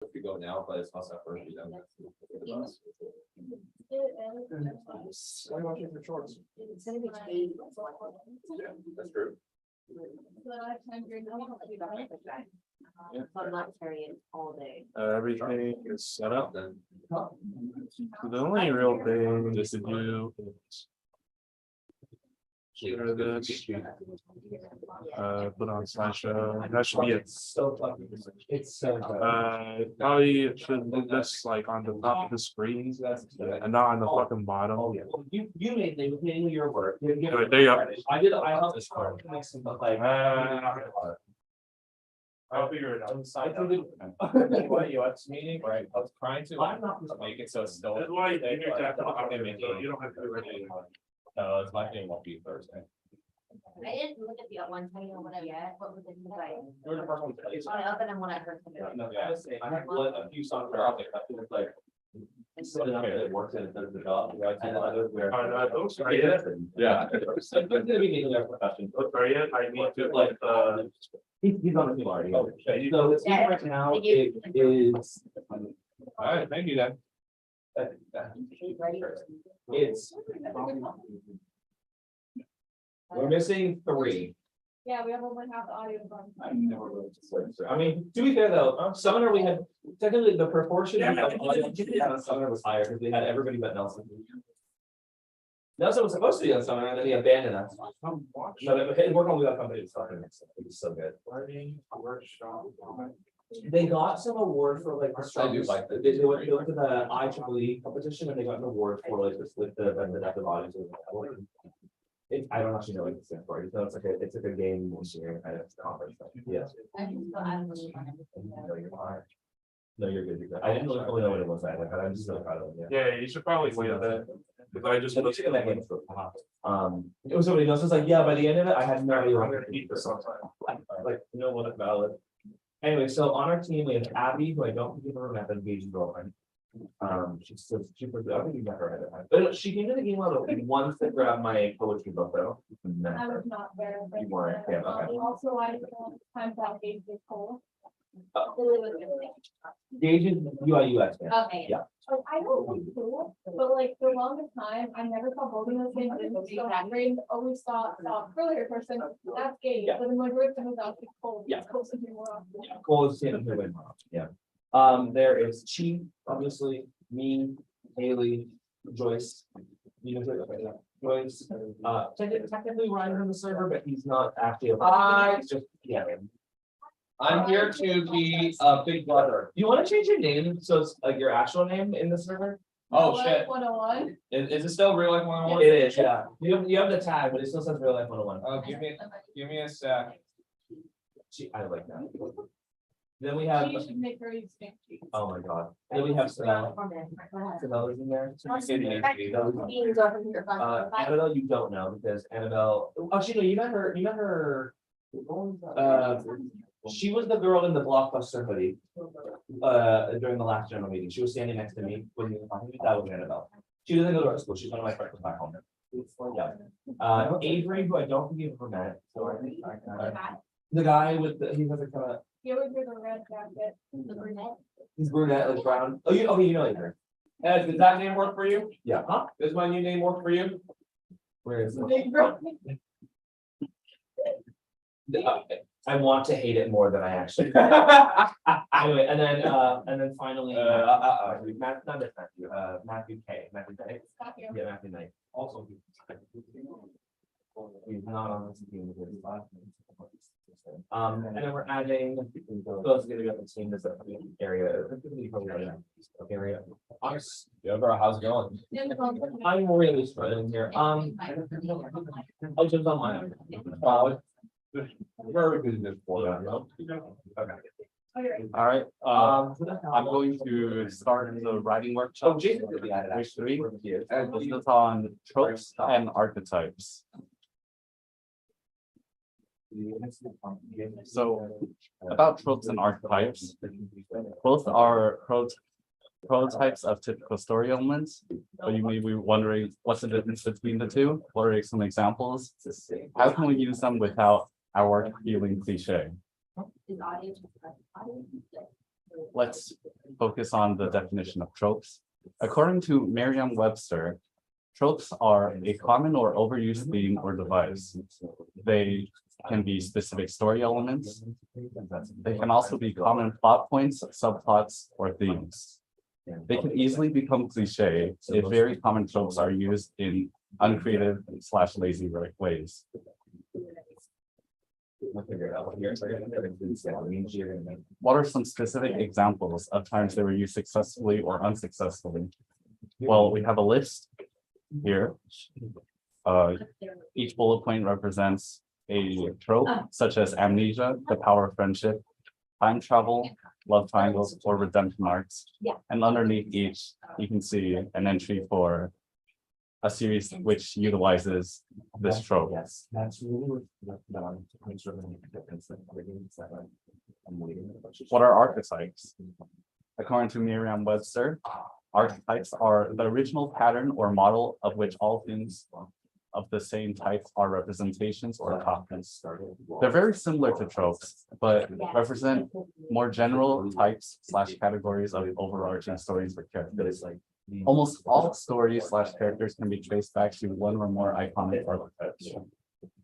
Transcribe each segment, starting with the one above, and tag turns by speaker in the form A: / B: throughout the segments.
A: If you go now, but it's also first. You don't.
B: Why don't you for shorts?
C: It's gonna be eight.
A: Yeah, that's true.
C: So I'm not carrying all day.
D: Everything is set up.
A: Then
D: The only real thing is to do is share this, put on slideshow. That should be it.
B: It's
D: Probably should move this like on the top of the screen and not on the fucking bottom.
B: You made your work.
D: There you go.
B: I helped this part. But like.
D: I'll figure it out.
A: what UX meeting, right? I was trying to make it so it's still.
D: That's why you have to automate, so you don't have to do anything.
A: No, it's my thing won't be Thursday.
C: I didn't look at the one time or whatever yet. What was it like?
A: You're the first one to say.
C: Oh, other than when I heard something.
A: No, yeah, I have a few songs that are out there. I feel like. It's something out there that works and it does the job. Right? And others where.
D: Those are it.
A: Yeah. It's gonna be needing their profession.
D: Those are it. I need to like,
B: He's on the team already.
A: Okay.
B: So this
C: Yeah.
B: right now, it is.
A: All right, thank you then.
B: It's. We're missing 3.
E: Yeah, we have only half the audio from.
A: I've never really.
B: I mean, to be fair though, Summoner, we had technically the proportion of Summoner was higher because we had everybody but Nelson. Nelson was supposed to be on Summoner and then he abandoned us. No, it worked on without company. It was so good. They got some award for like the
A: I do
B: strongest.
A: like that.
B: They went to the IEEE competition and they got an award for like the depth of audience. I don't actually know what it stands for. It's like it's like a game engineering kind of conference. Yes. No, you're fine. No, you're good. You're good. I didn't really know what it was either, but I'm just so proud of it.
D: yeah, you should probably wait a bit. Because I just.
B: It was somebody else was like, yeah, by the end of it, I had no idea.
D: I'm gonna eat this sometime.
B: Like, no one is valid. Anyway, so on our team, we have Abby, who I don't think you've ever met, engaged girlfriend. She's so super good. I think you met her at the time. But she came to the game once to grab my poetry book though.
E: I was not there. but,
B: You weren't, yeah, okay.
E: Also, I timed that Gage was cool.
B: Gage is UI UX. Yeah.
C: Okay.
B: Yeah.
E: Like, I don't like cool, but like the longest time, I never saw both of those things. So that brain always saw earlier person, that's Gage,
B: Yeah.
E: but then my bird was out cold.
B: Yeah.
E: It's close to me more often.
B: Cole is in here. Yeah. There is Chi, obviously, me, Haley, Joyce. You know, Joyce, technically Ryan on the server, but he's not actually. He's just, yeah.
A: I'm here to be a big brother.
B: You want to change your name, so it's like your actual name in the server?
A: Oh, shit.
E: 101.
A: Is it still real life 101?
B: It is, yeah. You have the tag, but it still says real life 101.
A: Oh, give me a sec.
B: I like that. Then we have,
E: She should make her use stink cheeks.
B: oh my god, then we have Savella. Savella's in there. Annabelle, you don't know because Annabelle, actually, no, you met her. She was the girl in the Blockbuster hoodie. During the last general meeting, she was standing next to me when you were talking, that was Annabelle. She doesn't go to our school, she's one of my friends back home. Yeah. Avery, who I don't think you've ever met. The guy with the, he has a kind of,
E: He always wears a red jacket.
C: The brunette.
B: he's brunette, like brown. Oh, okay, you know Avery.
A: Ed, does that name work for you?
B: Yeah, huh?
A: Does my new name work for you?
B: Where is it?
E: Big bro.
B: I want to hate it more than I actually. Anyway, and then finally, Matthew, not this Matthew, Matthew K, Matthew K. Yeah, Matthew Knight. Also. He's not on this team. And then we're adding, who else is gonna be on the team, this area. Area.
A: Yoga, how's it going?
B: I'm really struggling here. I'll jump on mine.
A: Very good this quarter. Okay.
D: All right, I'm going to start the writing workshop.
B: Oh, Jason will be added
D: Week
B: actually.
D: 3. And this is on tropes and archetypes. So about tropes and archetypes, both are prototypes of typical story elements. So you may be wondering what's the difference between the two? What are some examples? How can we use them without our feeling cliche? let's focus on the definition of tropes. According to Merriam-Webster, tropes are a common or overused theme or device. They can be specific story elements. They can also be common plot points, subplots, or themes. They can easily become cliche if very common tropes are used in uncreative / lazy ways. What are some specific examples of times they were used successfully or unsuccessfully? Well, we have a list here. Each bullet point represents a trope such as amnesia, the power of friendship, time travel, love triangles, or redemption arcs.
C: Yeah.
D: And underneath each, you can see an entry for a series which utilizes this trope.
B: Yes, that's really.
D: What are archetypes? According to Merriam-Webster, archetypes are the original pattern or model of which all things of the same type are representations or copies. They're very similar to tropes, but represent more general types / categories of overarching stories or characters. Almost all stories / characters can be traced back to one or more iconic archetypes.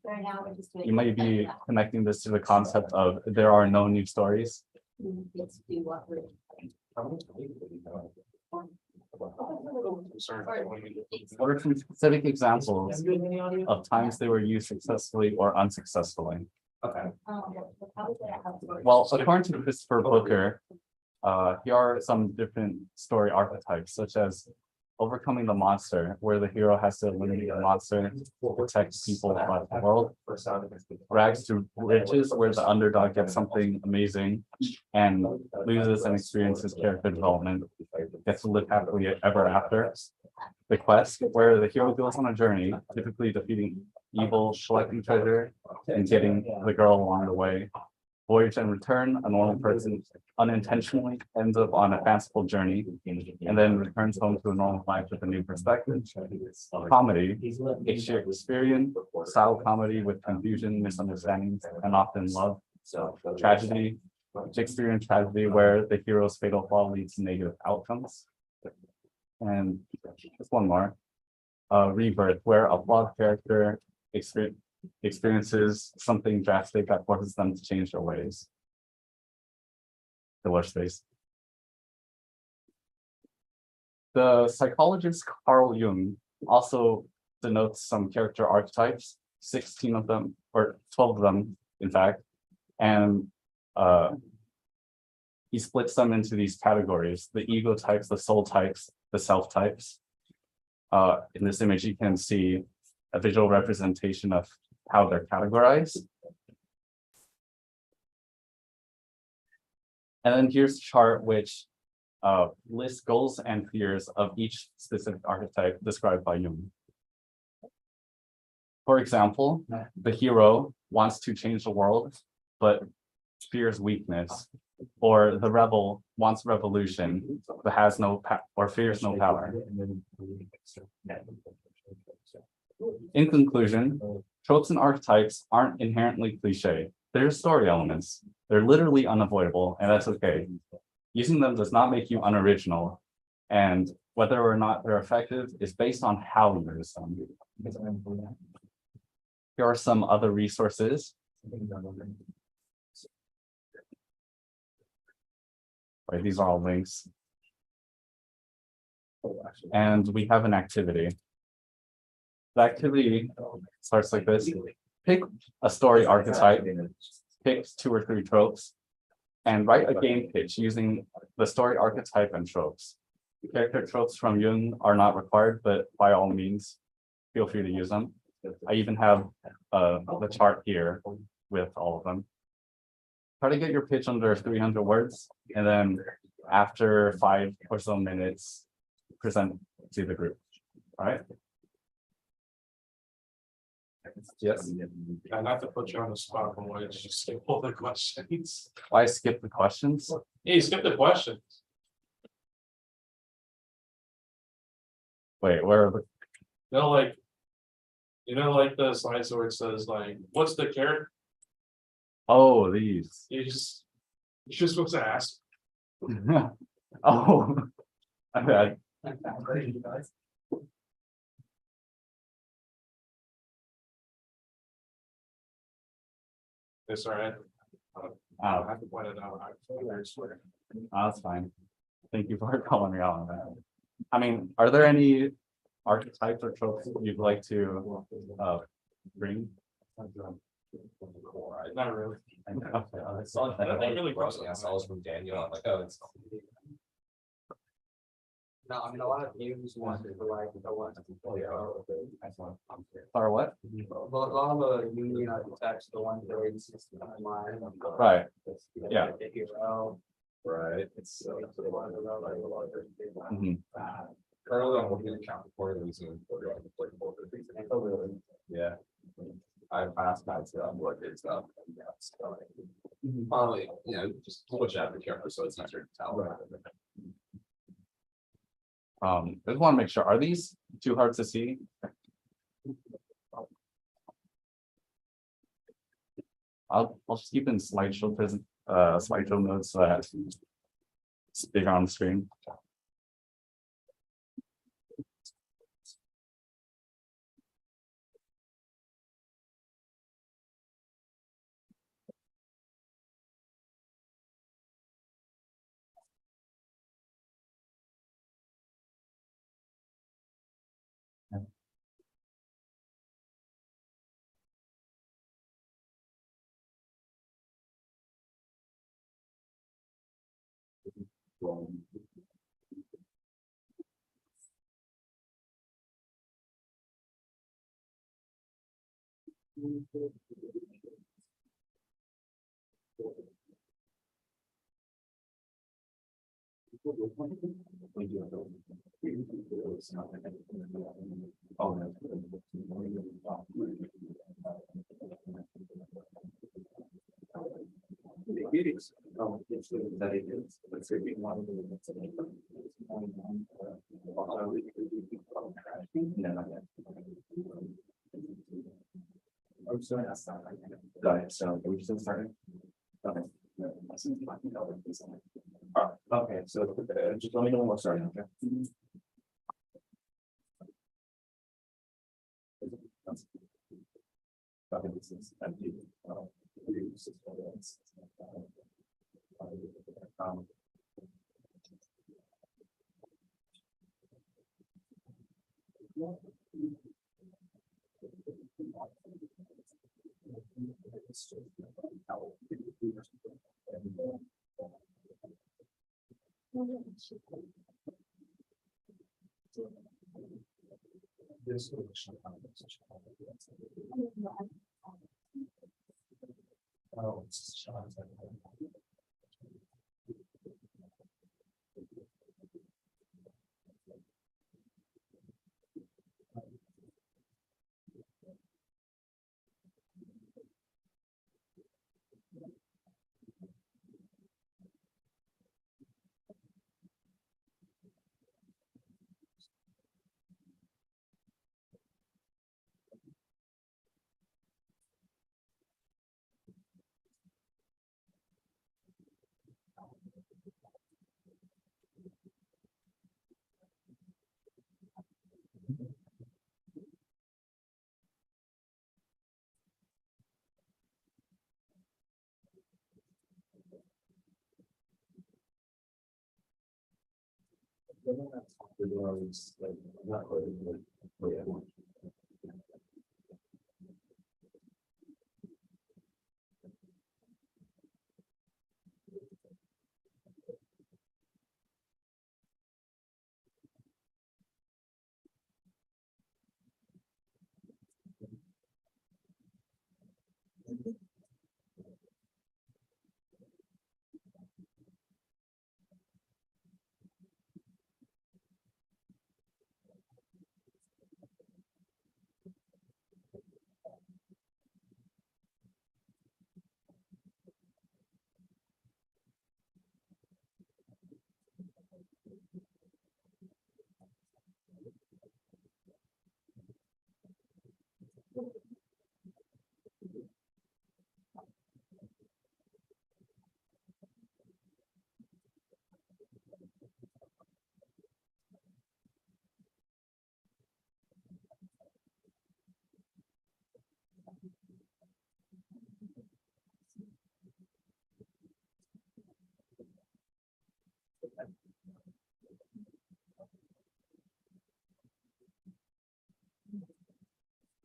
C: Right now, we're just doing.
D: You might be connecting this to the concept of there are no new stories.
C: Let's do what we're.
D: What are some specific examples of times they were used successfully or unsuccessfully?
B: Okay.
D: Well, according to Christopher Booker, here are some different story archetypes, such as overcoming the monster, where the hero has to eliminate the monster, protect people throughout the world. Rags to riches, where the underdog gets something amazing and loses and experiences character development, gets to live happily ever after. The quest, where the hero goes on a journey, typically defeating evil, collecting treasure, and getting the girl along the way. Voyage and return, a normal person unintentionally ends up on a fanciful journey and then returns home to a normal life with a new perspective. Comedy, a Shakespearean style comedy with confusion, misunderstandings, and often love. Tragedy, Shakespearean tragedy where the hero's fatal flaw leads to negative outcomes. And just one more. Rebirth, where a flawed character experiences something drastic that forces them to change their ways. Filler space. The psychologist Carl Jung also denotes some character archetypes, 16 of them, or 12 of them, in fact, and he splits them into these categories: the ego types, the soul types, the self types. In this image, you can see a visual representation of how they're categorized. And then here's a chart which lists goals and fears of each specific archetype described by Jung. For example, the hero wants to change the world, but fears weakness. Or the rebel wants revolution, but has no or fears no power. In conclusion, tropes and archetypes aren't inherently cliche. They're story elements. They're literally unavoidable, and that's okay. Using them does not make you unoriginal, and whether or not they're effective is based on how you use them. Here are some other resources. Right, these are all links. And we have an activity. The activity starts like this. Pick a story archetype, pick 2 or 3 tropes, and write a game pitch using the story archetype and tropes. Character tropes from Jung are not required, but by all means, feel free to use them. I even have the chart here with all of them. Try to get your pitch under 300 words, and then after 5 or so minutes, present to the group. All right. Yes.
F: Not to put you on the spot, but why did you skip all the questions?
D: Why skip the questions?
F: Yeah, you skipped the questions.
D: Wait, where are the?
F: Like the slides where it says like, what's the character?
D: Oh, these.
F: You're just supposed to ask.
D: Oh. Okay.
F: It's all right. I have to point it out. I swear.
D: That's fine. Thank you for calling me out on that. I mean, are there any archetypes or tropes you'd like to bring?
F: Not really.
B: I saw that. I really I saw this from Daniel. I'm like, oh, it's.
G: No, I mean, a lot of games want to like, the ones.
D: Or what?
G: A lot of the union architects, the ones that are in system online.
D: Right. Yeah.
G: The hero.
B: Right. It's so.
D: Mhm.
B: Currently, I'm working on account for using. Yeah. I've asked guys to what it is stuff. Finally, you know, just switch out the character so it's easier to tell.
D: I just want to make sure, are these too hard to see? I'll just keep in slideshow present, slideshow notes so that it's bigger on the screen. Got it. So are we just starting? Okay. Okay, so just let me know when we're starting, okay? Okay, this is empty.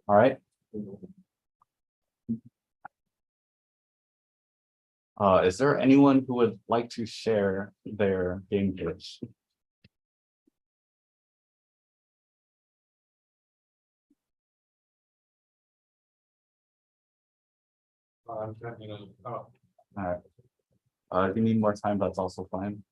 D: All right. Is there anyone who would like to share their game pitch?
F: I'm trying to, oh,
D: All right. If you need more time, that's also fine.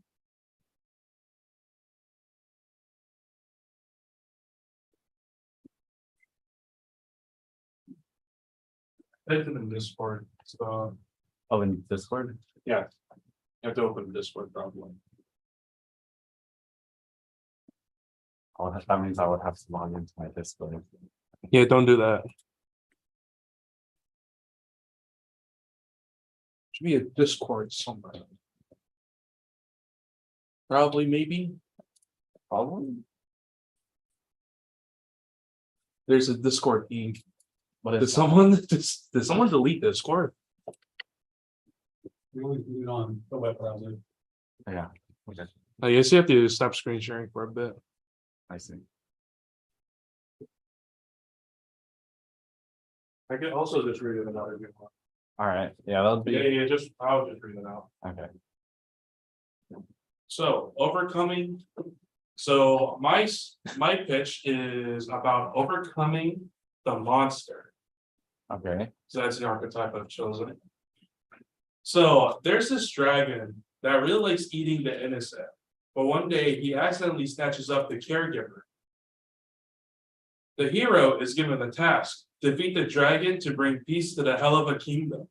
F: it's in the Discord, so
D: Oh, in Discord?
F: you have to open Discord probably.
D: Oh, that means I would have to log into my Discord.
F: Yeah, don't do that. Should be a Discord somewhere. Probably, maybe.
D: Probably.
F: There's a Discord E.
D: What
F: Did
D: is that?
F: someone delete Discord?
A: We always do it on the web browser.
D: Yeah, okay,
F: I guess you have to stop screen sharing for a bit.
D: I see.
F: I can also just read it another good one.
D: All right, yeah, that'll be,
F: I'll just read it out.
D: okay.
F: So overcoming. So my pitch is about overcoming the monster.
D: Okay,
F: So that's the archetype I've chosen. So there's this dragon that really likes eating the innocent, but one day he accidentally snatches up the caregiver. The hero is given the task: defeat the dragon to bring peace to the hell of a kingdom.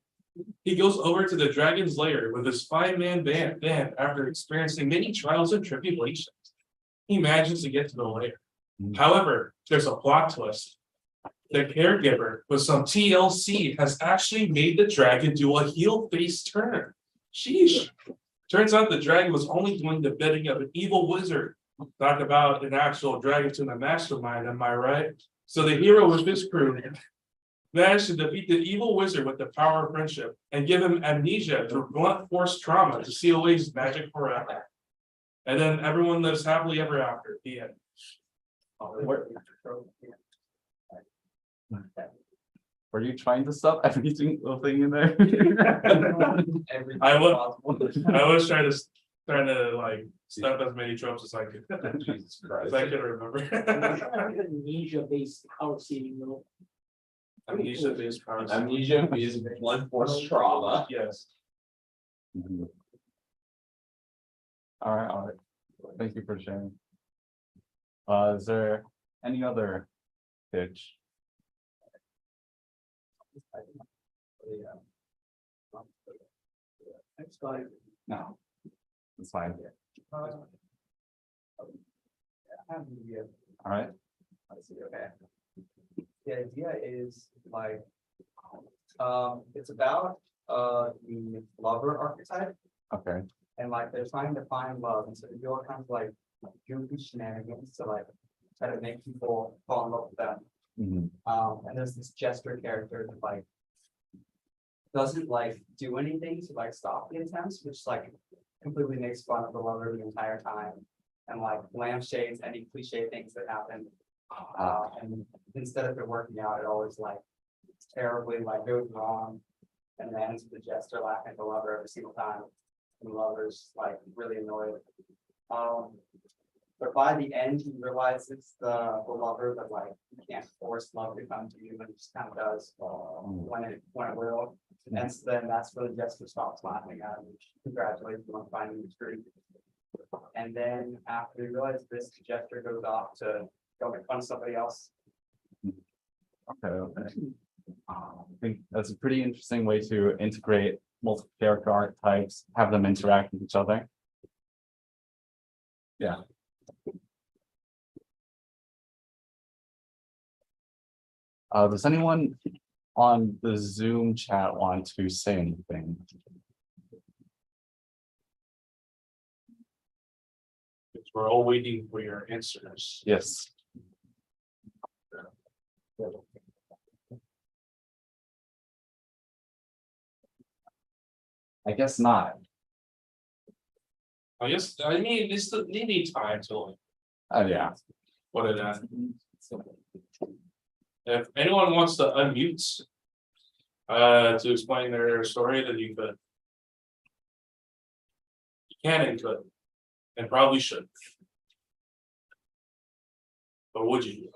F: He goes over to the dragon's lair with his 5-man band after experiencing many trials and tribulations. He manages to get to the lair. However, there's a plot twist. The caregiver with some TLC has actually made the dragon do a heel face turn. Sheesh. Turns out the dragon was only doing the bidding of an evil wizard. Talk about an actual dragon to the mastermind, am I right? So the hero with his crew managed to defeat the evil wizard with the power of friendship and give him amnesia through blunt force trauma to seal away his magic forever. And then everyone lives happily ever after. The end.
D: were you trying to stop every single thing in there?
F: I was trying to like stuff as many tropes as I could.
B: Jesus Christ.
F: As I could remember.
G: Amnesia-based power saving though.
F: Amnesia based power.
B: Amnesia is blunt force trauma.
F: Yes.
D: Mhm. All right, thank you for sharing. Is there any other pitch?
G: Next guy.
D: No, it's fine. All right,
G: Let's see, okay. The idea is like, it's about, the lover archetype,
D: okay.
G: and like, they're trying to find love, and so they do all kinds of like goofy shenanigans to like, try to make people fall in love with them.
D: Mhm.
G: And there's this jester character that like, doesn't like do anything to like stop the attempts, which like completely makes fun of the lover the entire time. And like lampshades any cliche things that happen. And instead of it working out, it always like terribly like goes wrong. And then ends with the jester laughing at the lover every single time. And the lover's like really annoyed. But by the end, he realizes the lover that like you can't force love to come to you, and it just kind of does when it will. And so then that's where the jester stops laughing at him, congratulates him on finding the truth. And then after he realizes this, the jester goes off to go make fun of somebody else.
D: Okay. I think that's a pretty interesting way to integrate multiple character archetypes, have them interact with each other. Yeah. Does anyone on the Zoom chat want to say anything?
F: We're all waiting for your answers.
D: Yes. I guess not.
F: I guess, I mean, it's the, they need time to like,
D: Yeah.
F: what it is. If anyone wants to unmute. To explain their story, then you could. You can and could. And probably should. But would you?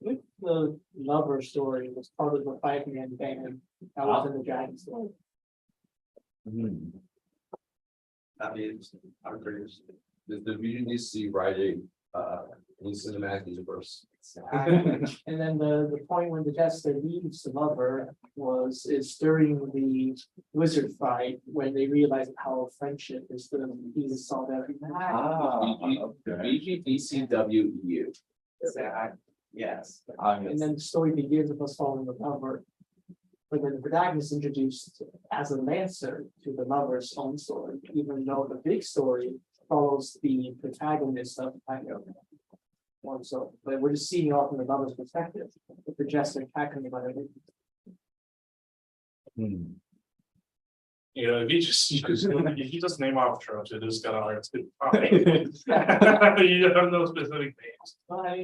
H: With the lover story was part of the 5-man band that was in the Dragon story.
D: Hmm.
G: That'd be interesting. I'm curious.
B: The VGDC writing, in cinematic universe.
H: And then the point when the jester leaves the lover is during the wizard fight, when they realize how friendship is the easiest solidarity.
B: VGDCWEU.
G: Yes.
H: And then the story begins with us following the lover. But then the protagonist is introduced as a lancer to the lover's own story, even though the big story follows the protagonist of the title. One so, but we're just seeing it all from the lover's perspective, with the jester cackling about everything.
D: Hmm.
F: You know, if you just name off tropes, it is kind of hard to. You have no specific names.
H: Like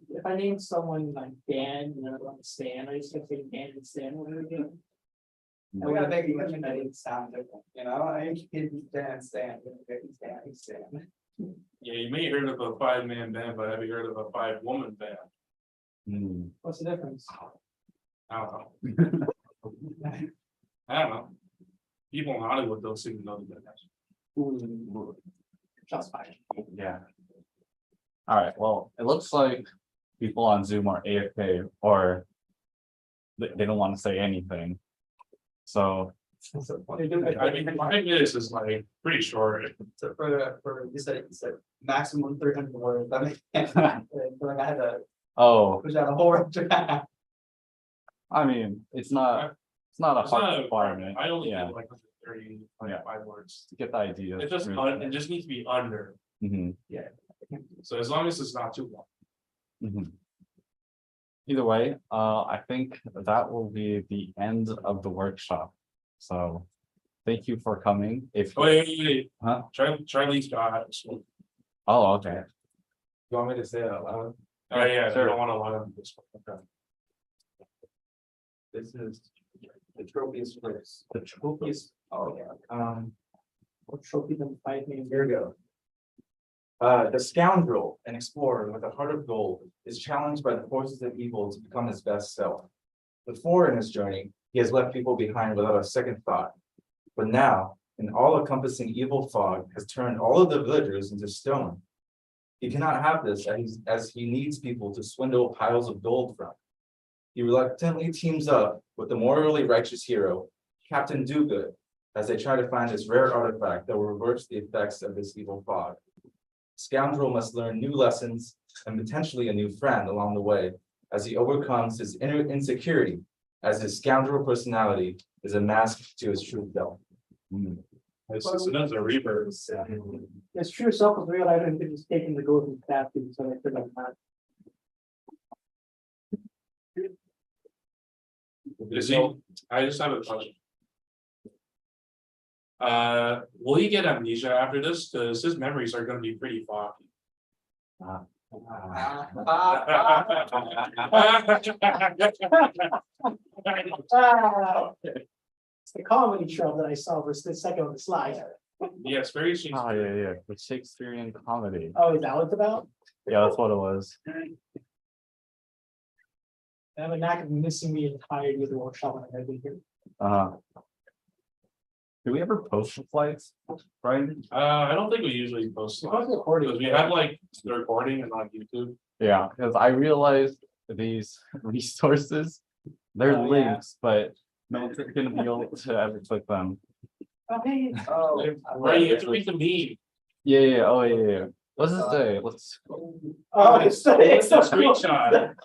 H: if I name someone like Dan, you know, like Stan, I just gonna say Dan and Stan, what are we doing?
G: We gotta make it sound different, you know, I can stand.
F: Yeah, you may have heard of a 5-man band, but have you heard of a 5-woman band?
D: Hmm.
H: What's the difference?
F: I don't know. I don't know. People in Hollywood don't seem to know the difference.
H: Shots fired.
D: Yeah. All right, well, it looks like people on Zoom are AFK or they don't want to say anything. So,
H: They do it.
F: I mean, 5 minutes is like pretty short.
G: So for you said maximum 300 words, I mean, like I had to
D: oh,
G: push out a whole draft.
D: I mean, it's not a
F: It's
D: hard
F: not a
D: requirement.
F: I only
D: Yeah,
F: did like 30,
D: Yeah.
F: 5 words.
D: to get the idea.
F: It just, it just needs to be under.
D: Mhm,
F: So as long as it's not too long.
D: mhm. Either way, I think that will be the end of the workshop. So thank you for coming. If
F: Wait.
D: Huh?
F: Charlie's got.
D: Oh, okay.
B: You want me to say it out loud?
F: Oh, yeah, I
D: Sure.
F: don't want to lie on this one. Okay.
B: This is the Tropes first.
D: The Tropes.
B: Oh, yeah.
H: Or trophy them 5 names.
I: Here we go. The scoundrel, an explorer with a heart of gold, is challenged by the forces of evil to become his best self. Before in his journey, he has left people behind without a second thought. But now, an all-encompassing evil fog has turned all of the villagers into stone. He cannot have this as he needs people to swindle piles of gold from. He reluctantly teams up with the morally righteous hero, Captain Dogood, as they try to find this rare artifact that will reverse the effects of this evil fog. Scoundrel must learn new lessons and potentially a new friend along the way as he overcomes his inner insecurity, as his scoundrel personality is a mask to his true self.
F: This is a reverb.
H: His true self was realized and he was taking the golden statue, so they couldn't have.
F: Is he, I just have a question. Will he get amnesia after this? Because his memories are gonna be pretty foggy.
H: It's the comedy trope that I saw was the second on the slide.
F: Yes, very
D: Oh,
F: Shakespearean.
D: yeah. The Shakespearean comedy.
H: Oh, is that what it's about?
D: Yeah, that's what it was.
H: I have a knack of missing the entirety of the workshop when I've been here.
D: Do we ever post the flights, Brian?
F: I don't think we usually post
H: Because
F: slides,
H: the recording.
F: because we have like the recording and on YouTube.
D: Yeah, because I realized these resources, they're
H: Oh, yeah.
D: links, but no one's gonna be able to ever click them.
H: Okay.
G: Oh.
F: Right, you have to read the meme.
D: Yeah. Oh, yeah. What's this day? Let's.
H: Oh, it's the
F: Screenshot.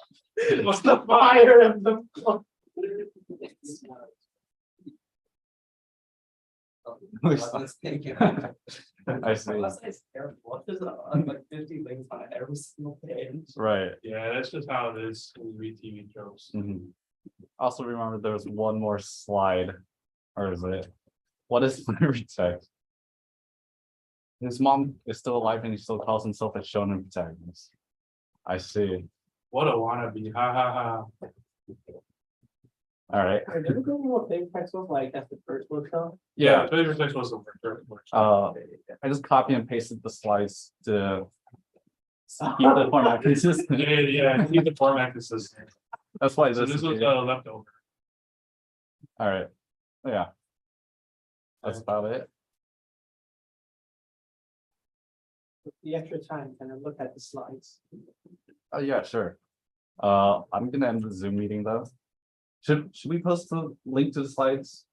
H: What's the fire of the.
G: Let's take it.
D: I see.
G: What is like 50 links on every single page?
D: Right.
F: Yeah, that's just how it is when we read TV tropes.
D: Mhm. Also remember there was one more slide. Or is it? What is my text? His mom is still alive and he still calls himself a shonen protagonist. I see.
F: What a wannabe, ha ha ha.
D: All right.
H: I never go what big text was like at the first workshop.
D: Yeah.
F: Favorite text was the first.
D: I just copy and pasted the slides to keep the format consistent.
F: Yeah, keep the format consistent.
D: That's why
F: So
D: this
F: this
D: is
F: was
D: here.
F: leftover.
D: All right. Yeah. That's about it.
H: With the extra time, can I look at the slides?
D: Oh, yeah, sure. I'm gonna end the Zoom meeting though. Should we post the link to the slides?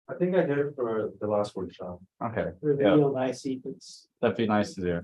B: I think I did it for the last workshop.
D: Okay,
H: Reveal nice sequence.
D: that'd be nice to do.